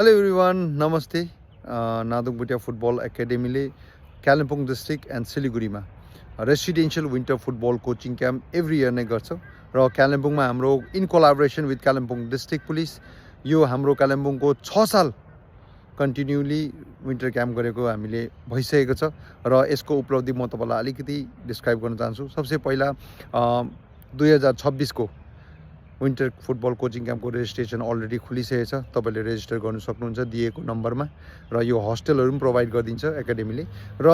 Hello everyone नमस्ते Nadung Bhutia football एकाडेमीले Kalimpong district and सिलिगुडीमा residential winter football coaching camp every year नै गर्छ र कालिम्पोङमा हाम्रो in collaboration with Kalimpong district police यो हाम्रो कालिम्पोङको 6 साल कन्टिन्युली विन्टर क्याम्प गरेको हामीले भइसकेको छ र यसको उपलब्धि म तपाईँलाई अलिकति डिस्क्राइब गर्न चाहन्छु। सबसे पहिला 2026 को विन्टर फुटबल कोचिङ क्याम्पको रेजिस्ट्रेसन अलरेडी खुलिसकेको छ। तपाईँले रेजिस्टर गर्नु सक्नुहुन्छ दिएको नम्बरमा र यो हस्टेलहरू पनि प्रोभाइड गरिदिन्छ एकाडेमीले। र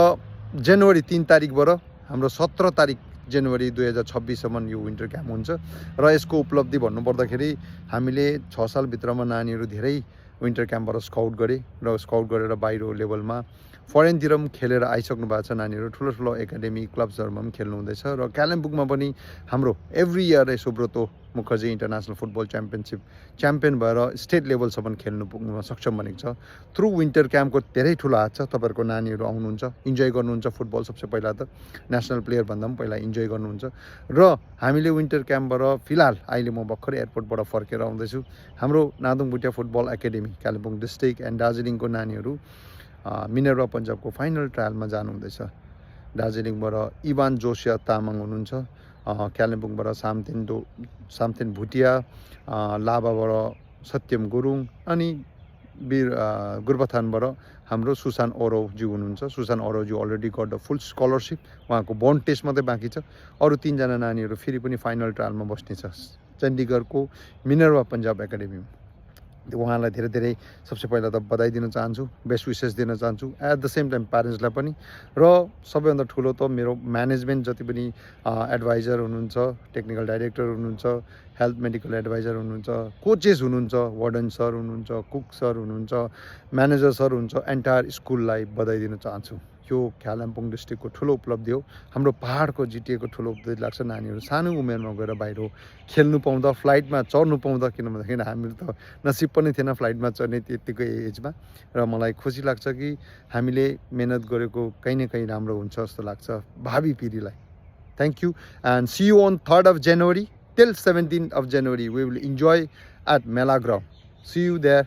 जनवरी 3 तारिकबाट हाम्रो 17 तारिक जनवरी 2026सम्म यो विन्टर क्याम्प हुन्छ र यसको उपलब्धि भन्नुपर्दाखेरि हामीले 6 सालभित्रमा नानीहरू धेरै विन्टर क्याम्पबाट स्काउट गरे र स्काउट गरेर बाहिर लेभलमा फरेनतिर पनि खेलेर आइसक्नु भएको छ। नानीहरू ठुलो ठुलो एकाडेमी क्लब्सहरूमा पनि खेल्नु हुँदैछ र कालिम्पोङमा पनि हाम्रो every year Subroto Mukherjee international football champion भएर स्टेट लेभलसम्म खेल्नु पुग्नुमा सक्षम बनेको छ। थ्रु विन्टर क्याम्पको धेरै ठुलो हात छ। तपाईँहरूको नानीहरू आउनुहुन्छ, इन्जोय गर्नुहुन्छ फुटबल। सबसे पहिला त नेसनल प्लेयर भन्दा पनि पहिला इन्जोय गर्नुहुन्छ र हामीले विन्टर क्याम्पबाट फिलहाल अहिले म भर्खरै एयरपोर्टबाट फर्केर आउँदैछु। हाम्रो Nadung Bhutia football academy Kalimpong district and दार्जिलिङको नानीहरू मिनर्वा पन्जाबको फाइनल ट्रायलमा जानुहुँदैछ। दार्जिलिङबाट इभान जोसिया तामाङ हुनुहुन्छ, कालिम्पोङबाट सामथेन भुटिया, लाभाबाट सत्यम गुरुङ अनि गुरबथानबाट हाम्रो सुसान ओरोज्यू हुनुहुन्छ। सुसान ओरोज्यू already got the full scholarship, उहाँको बन्ड टेस्ट मात्रै बाँकी छ। अरू 3 जना नानीहरू फेरि पनि फाइनल ट्रायलमा बस्नेछ चण्डीगढको मिनर्वा पन्जाब एकाडेमीमा। उहाँलाई धेरै धेरै सबसे पहिला त बधाई दिन चाहन्छु, बेस्ट विसेस दिन चाहन्छु। एट द सेम टाइम प्यारेन्ट्सलाई पनि र सबैभन्दा ठुलो त मेरो म्यानेजमेन्ट जति पनि एडभाइजर हुनुहुन्छ, टेक्निकल डाइरेक्टर हुनुहुन्छ, हेल्थ मेडिकल एडभाइजर हुनुहुन्छ, कोचेस हुनुहुन्छ, वार्डन सर हुनुहुन्छ, कुक सर हुनुहुन्छ, म्यानेजर सर हुनुहुन्छ, एन्टायर स्कुललाई बधाई दिन चाहन्छु। यो कालिम्पोङ डिस्ट्रिक्टको ठुलो उपलब्धि हो। हाम्रो पहाडको जिटिएको ठुलो उपलब्धि लाग्छ। नानीहरू सानो उमेरमा गएर बाहिर खेल्नु पाउँदा, फ्लाइटमा चढ्नु पाउँदा, किन भन्दाखेरि हामीहरू त नसिब पनि थिएन फ्लाइटमा चढ्ने त्यतिको एजमा। र मलाई खुसी लाग्छ कि हामीले मेहनत गरेको कहीँ न कहीँ राम्रो हुन्छ जस्तो लाग्छ भावी पिँढीलाई। Thank you and see you on 3rd of January till 17th of January. We will enjoy at Mela Ground. See you there.